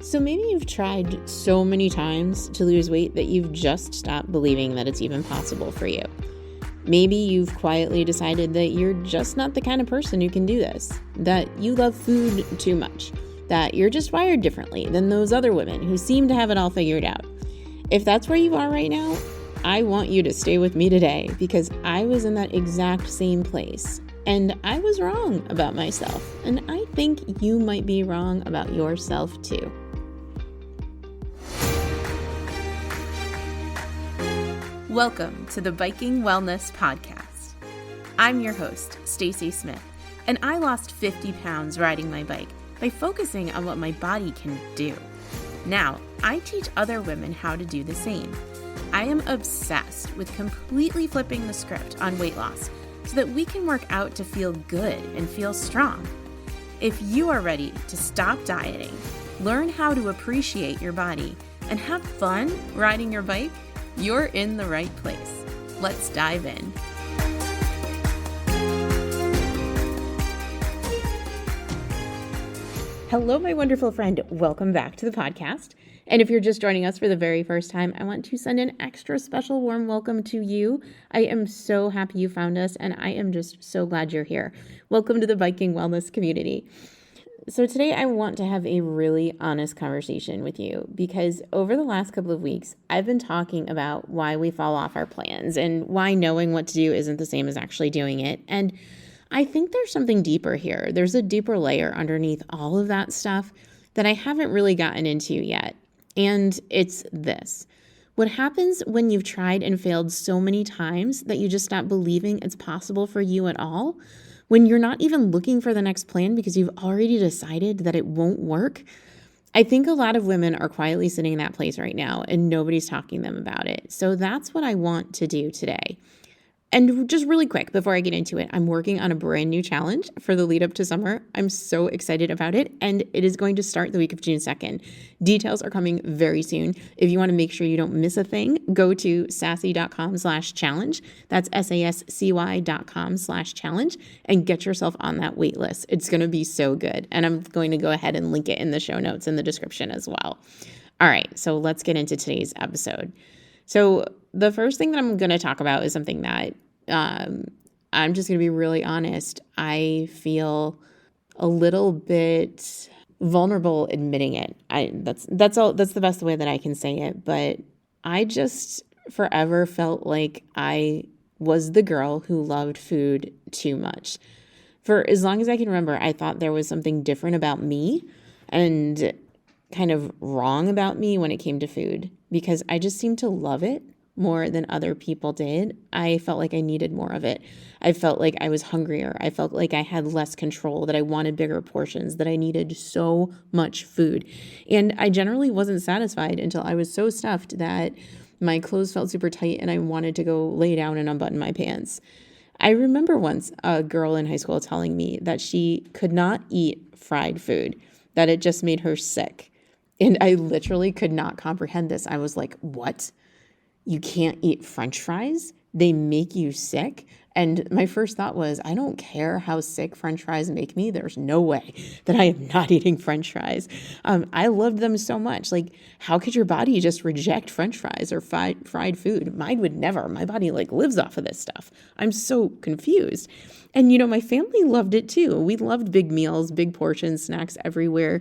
So maybe you've tried so many times to lose weight that you've just stopped believing that it's even possible for you. Maybe you've quietly decided that you're just not the kind of person who can do this, that you love food too much, that you're just wired differently than those other women who seem to have it all figured out. If that's where you are right now, I want you to stay with me today because I was in that exact same place and I was wrong about myself, and I think you might be wrong about yourself too. Welcome to the Biking Wellness Podcast. I'm your host, Stacy Smith, and I lost 50 pounds riding my bike by focusing on what my body can do. Now, I teach other women how to do the same. I am obsessed with completely flipping the script on weight loss so that we can work out to feel good and feel strong. If you are ready to stop dieting, learn how to appreciate your body, and have fun riding your bike, you're in the right place. Let's dive in. Hello, my wonderful friend. Welcome back to the podcast. And if you're just joining us for the very first time, I want to send an extra special warm welcome to you. I am so happy you found us, and I am just so glad you're here. Welcome to the Biking Wellness community. So today I want to have a really honest conversation with you because over the last couple of weeks, I've been talking about why we fall off our plans and why knowing what to do isn't the same as actually doing it. And I think there's something deeper here. There's a deeper layer underneath all of that stuff that I haven't really gotten into yet. And it's this. What happens when you've tried and failed so many times that you just stop believing it's possible for you at all? When you're not even looking for the next plan because you've already decided that it won't work? I think a lot of women are quietly sitting in that place right now and nobody's talking to them about it. So that's what I want to do today. And just really quick, before I get into it, I'm working on a brand new challenge for the lead up to summer. I'm so excited about it, and it is going to start the week of June 2nd. Details are coming very soon. If you want to make sure you don't miss a thing, go to sassy.com/challenge. That's SASCY.com/challenge and get yourself on that wait list. It's going to be so good. And I'm going to go ahead and link it in the show notes in the description as well. All right, so let's get into today's episode. So the first thing that I'm going to talk about is something that I'm just going to be really honest. I feel a little bit vulnerable admitting it. That's the best way that I can say it. But I just forever felt like I was the girl who loved food too much. For as long as I can remember, I thought there was something different about me and kind of wrong about me when it came to food because I just seemed to love it more than other people did. I felt like I needed more of it. I felt like I was hungrier. I felt like I had less control, that I wanted bigger portions, that I needed so much food. And I generally wasn't satisfied until I was so stuffed that my clothes felt super tight and I wanted to go lay down and unbutton my pants. I remember once a girl in high school telling me that she could not eat fried food, that it just made her sick. And I literally could not comprehend this. I was like, what? You can't eat French fries? They make you sick? And my first thought was, I don't care how sick French fries make me. There's no way that I am not eating French fries. I loved them so much. Like, how could your body just reject French fries or fried food? Mine would never. My body lives off of this stuff. I'm so confused. And my family loved it too. We loved big meals, big portions, snacks everywhere.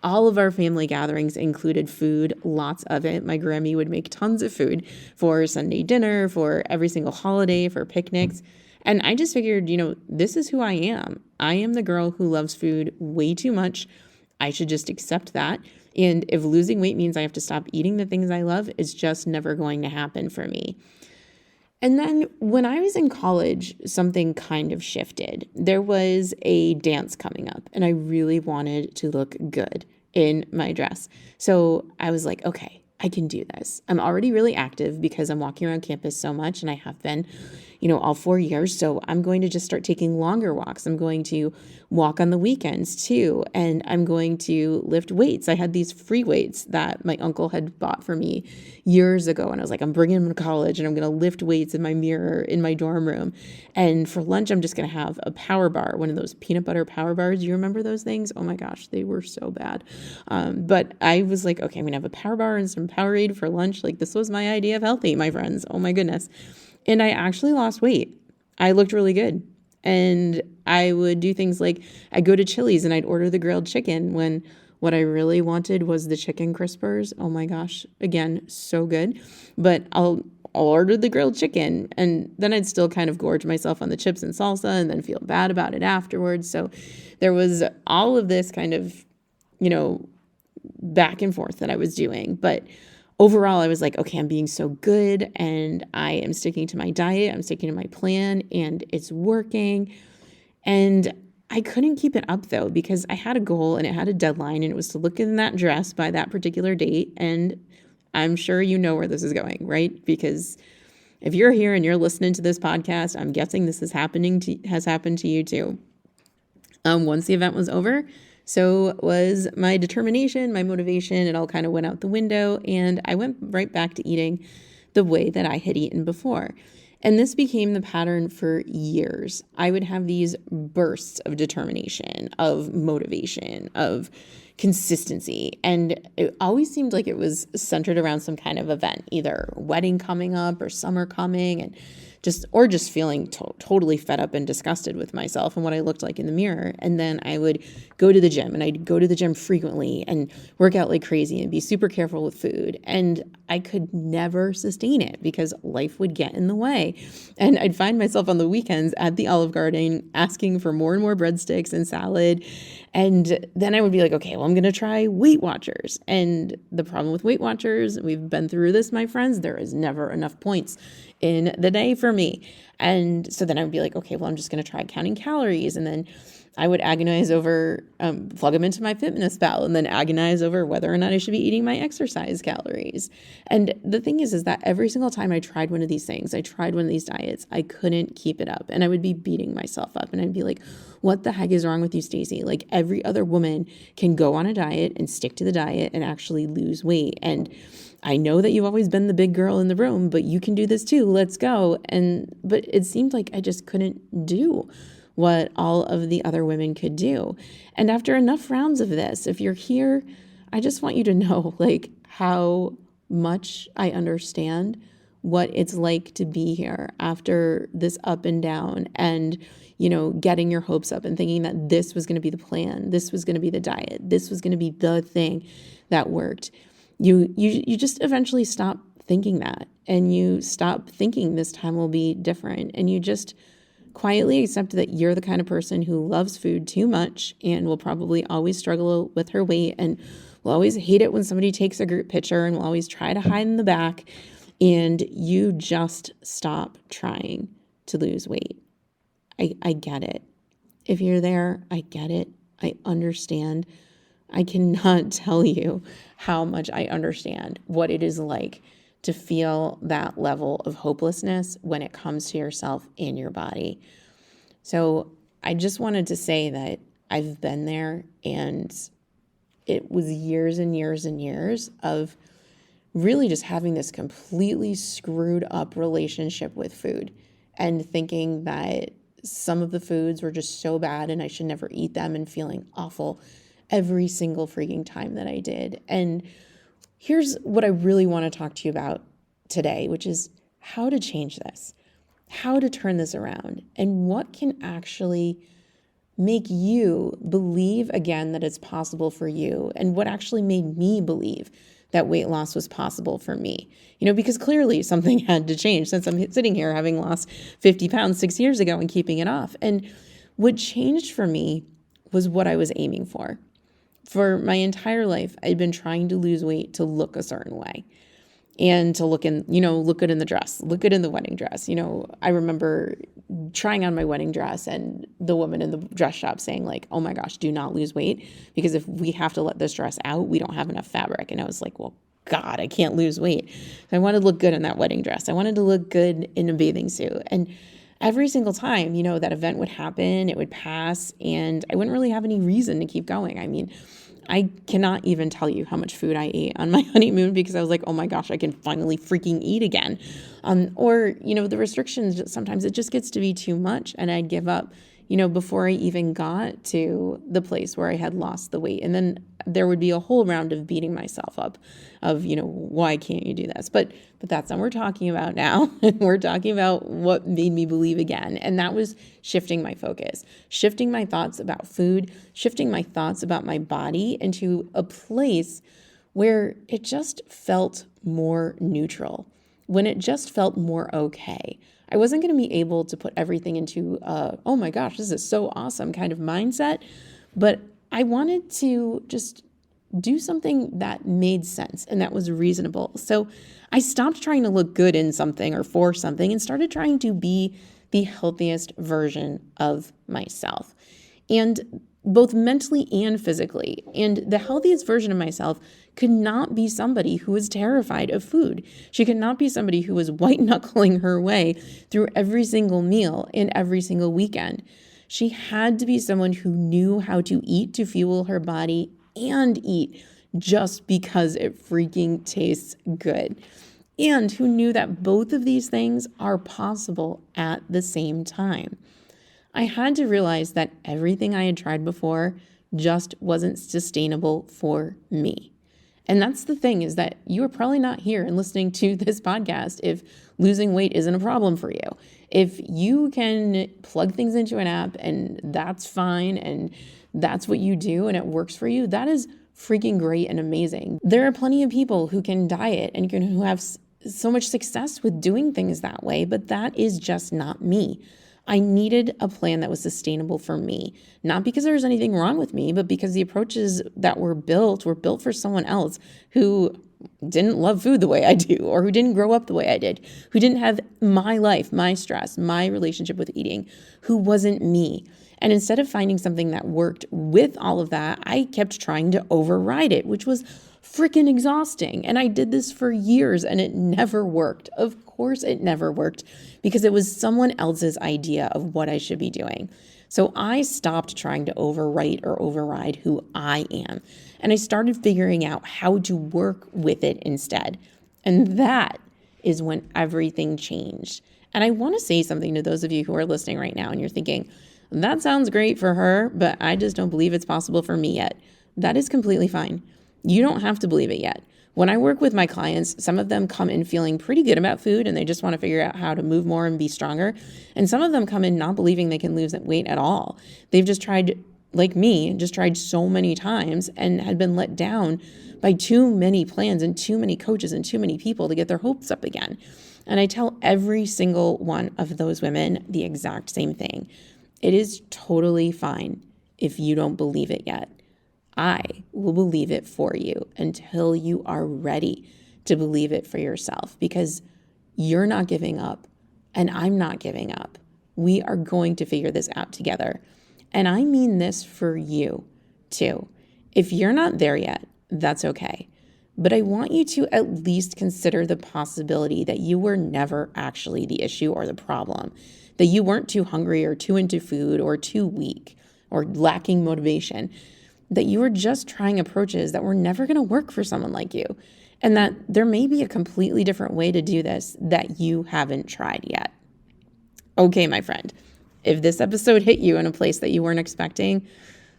All of our family gatherings included food, lots of it. My Grammy would make tons of food for Sunday dinner, for every single holiday, for picnics. And I just figured, this is who I am. I am the girl who loves food way too much. I should just accept that. And if losing weight means I have to stop eating the things I love, it's just never going to happen for me. And then when I was in college, something kind of shifted. There was a dance coming up, and I really wanted to look good in my dress. So I was like, okay, I can do this. I'm already really active because I'm walking around campus so much, and I have been. all 4 years. So I'm going to just start taking longer walks. I'm going to walk on the weekends too. And I'm going to lift weights. I had these free weights that my uncle had bought for me years ago. And I was like, I'm bringing them to college and I'm going to lift weights in my mirror in my dorm room. And for lunch, I'm just going to have a PowerBar, one of those peanut butter Power Bars. Do you remember those things? Oh my gosh, they were so bad. But I was like, okay, I'm going to have a PowerBar and some Powerade for lunch. Like, this was my idea of healthy, my friends. Oh my goodness. And I actually lost weight. I looked really good. And I would do things like I'd go to Chili's and I'd order the grilled chicken when what I really wanted was the chicken crispers. Oh my gosh. Again, so good. But I'll order the grilled chicken and then I'd still kind of gorge myself on the chips and salsa and then feel bad about it afterwards. So there was all of this kind of, back and forth that I was doing. But overall, I was like, okay, I'm being so good and I am sticking to my diet. I'm sticking to my plan and it's working. And I couldn't keep it up though, because I had a goal and it had a deadline and it was to look in that dress by that particular date. And I'm sure you know where this is going, right? Because if you're here and you're listening to this podcast, I'm guessing this has happened to you too. Once the event was over, so was my determination, my motivation. It all kind of went out the window and I went right back to eating the way that I had eaten before. And this became the pattern for years. I would have these bursts of determination, of motivation, of consistency. And it always seemed like it was centered around some kind of event, either wedding coming up or summer coming, and just feeling totally fed up and disgusted with myself and what I looked like in the mirror. And then I would go to the gym, and I'd go to the gym frequently and work out like crazy and be super careful with food. And I could never sustain it because life would get in the way. And I'd find myself on the weekends at the Olive Garden asking for more and more breadsticks and salad. And then I would be like, okay, well, I'm going to try Weight Watchers. And the problem with Weight Watchers, we've been through this, my friends, there is never enough points in the day for me. And so then I would be like, okay, well, I'm just going to try counting calories. And then I would agonize over, plug them into my MyFitnessPal and then agonize over whether or not I should be eating my exercise calories. And the thing is that every single time I tried one of these things, I tried one of these diets, I couldn't keep it up. And I would be beating myself up and I'd be like, what the heck is wrong with you, Stacey? Like, every other woman can go on a diet and stick to the diet and actually lose weight. And I know that you've always been the big girl in the room, but you can do this too. Let's go. But it seemed like I just couldn't do what all of the other women could do. And after enough rounds of this, if you're here, I just want you to know like how much I understand what it's like to be here after this up and down and, getting your hopes up and thinking that this was going to be the plan. This was going to be the diet. This was going to be the thing that worked. You just eventually stop thinking that, and you stop thinking this time will be different, and you just quietly accept that you're the kind of person who loves food too much and will probably always struggle with her weight and will always hate it when somebody takes a group picture and will always try to hide in the back, and you just stop trying to lose weight. I get it. If you're there, I get it. I understand. I cannot tell you how much I understand what it is like to feel that level of hopelessness when it comes to yourself and your body. So I just wanted to say that I've been there, and it was years and years and years of really just having this completely screwed up relationship with food and thinking that some of the foods were just so bad and I should never eat them and feeling awful every single freaking time that I did. And here's what I really want to talk to you about today, which is how to change this, how to turn this around, and what can actually make you believe again that it's possible for you, and what actually made me believe that weight loss was possible for me. Because clearly something had to change since I'm sitting here having lost 50 pounds 6 years ago and keeping it off. And what changed for me was what I was aiming for. For my entire life, I'd been trying to lose weight to look a certain way and to look good in the dress, look good in the wedding dress. I remember trying on my wedding dress and the woman in the dress shop saying like, oh my gosh, do not lose weight, because if we have to let this dress out, we don't have enough fabric. And I was like, well, God, I can't lose weight. I wanted to look good in that wedding dress. I wanted to look good in a bathing suit. And every single time, that event would happen, it would pass, and I wouldn't really have any reason to keep going. I mean, I cannot even tell you how much food I ate on my honeymoon because I was like, oh my gosh, I can finally freaking eat again. Or the restrictions, sometimes it just gets to be too much and I'd give up, before I even got to the place where I had lost the weight. And then there would be a whole round of beating myself up of, why can't you do this? But that's not what we're talking about now. We're talking about what made me believe again. And that was shifting my focus, shifting my thoughts about food, shifting my thoughts about my body into a place where it just felt more neutral, when it just felt more okay. I wasn't going to be able to put everything into, oh my gosh, this is so awesome kind of mindset, but I wanted to just do something that made sense and that was reasonable. So I stopped trying to look good in something or for something and started trying to be the healthiest version of myself. And both mentally and physically. And the healthiest version of myself could not be somebody who was terrified of food. She could not be somebody who was white knuckling her way through every single meal and every single weekend. She had to be someone who knew how to eat to fuel her body and eat just because it freaking tastes good. And who knew that both of these things are possible at the same time. I had to realize that everything I had tried before just wasn't sustainable for me. And that's the thing, is that you are probably not here and listening to this podcast if losing weight isn't a problem for you. If you can plug things into an app and that's fine and that's what you do and it works for you, that is freaking great and amazing. There are plenty of people who can diet and who have so much success with doing things that way, but that is just not me. I needed a plan that was sustainable for me, not because there was anything wrong with me, but because the approaches that were built for someone else who didn't love food the way I do, or who didn't grow up the way I did, who didn't have my life, my stress, my relationship with eating, who wasn't me. And instead of finding something that worked with all of that, I kept trying to override it, which was freaking exhausting. And I did this for years and it never worked. Of course it never worked because it was someone else's idea of what I should be doing. So I stopped trying to overwrite or override who I am. And I started figuring out how to work with it instead. And that is when everything changed. And I want to say something to those of you who are listening right now and you're thinking, that sounds great for her, but I just don't believe it's possible for me yet. That is completely fine. You don't have to believe it yet. When I work with my clients, some of them come in feeling pretty good about food and they just want to figure out how to move more and be stronger. And some of them come in not believing they can lose weight at all. They've just tried, like me, just tried so many times and had been let down by too many plans and too many coaches and too many people to get their hopes up again. And I tell every single one of those women the exact same thing. It is totally fine if you don't believe it yet. I will believe it for you until you are ready to believe it for yourself, because you're not giving up and I'm not giving up. We are going to figure this out together. And I mean this for you too. If you're not there yet, that's okay. But I want you to at least consider the possibility that you were never actually the issue or the problem, that you weren't too hungry or too into food or too weak or lacking motivation, that you were just trying approaches that were never going to work for someone like you, and that there may be a completely different way to do this that you haven't tried yet. Okay, my friend, if this episode hit you in a place that you weren't expecting,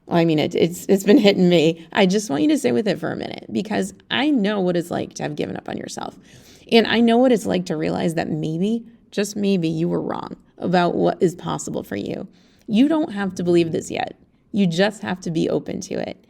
well, I mean, it's been hitting me. I just want you to sit with it for a minute, because I know what it's like to have given up on yourself. And I know what it's like to realize that maybe, just maybe, you were wrong about what is possible for you. You don't have to believe this yet. You just have to be open to it.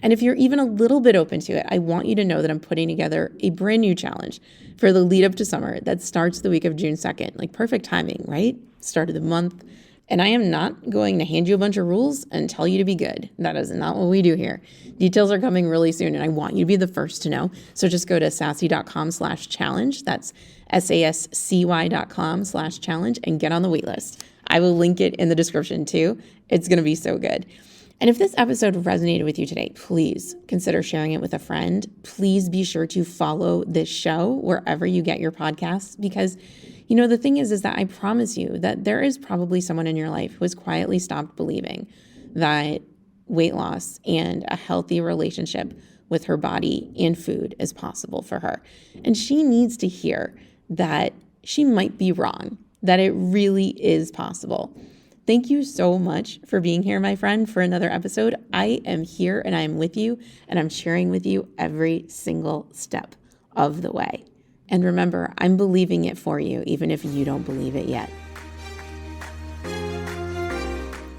And if you're even a little bit open to it, I want you to know that I'm putting together a brand new challenge for the lead up to summer that starts the week of June 2nd. Like, perfect timing, right? Start of the month. And I am not going to hand you a bunch of rules and tell you to be good. That is not what we do here. Details are coming really soon, and I want you to be the first to know. So just go to sassy.com/challenge. That's SASCY.com/challenge and get on the wait list. I will link it in the description too. It's going to be so good. And if this episode resonated with you today, please consider sharing it with a friend. Please be sure to follow this show wherever you get your podcasts, because the thing is that I promise you that there is probably someone in your life who has quietly stopped believing that weight loss and a healthy relationship with her body and food is possible for her. And she needs to hear that she might be wrong, that it really is possible. Thank you so much for being here, my friend, for another episode. I am here and I am with you, and I'm sharing with you every single step of the way. And remember, I'm believing it for you, even if you don't believe it yet.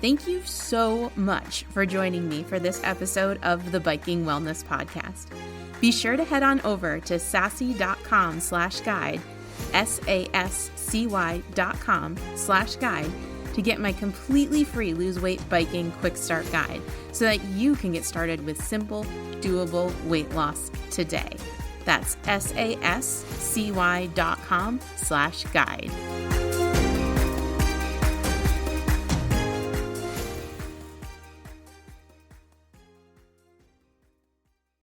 Thank you so much for joining me for this episode of the Biking Wellness Podcast. Be sure to head on over to sassy.com/guide, SASCY.com/guide, to get my completely free Lose Weight Biking Quick Start Guide so that you can get started with simple, doable weight loss today. That's SASCY.com/guide.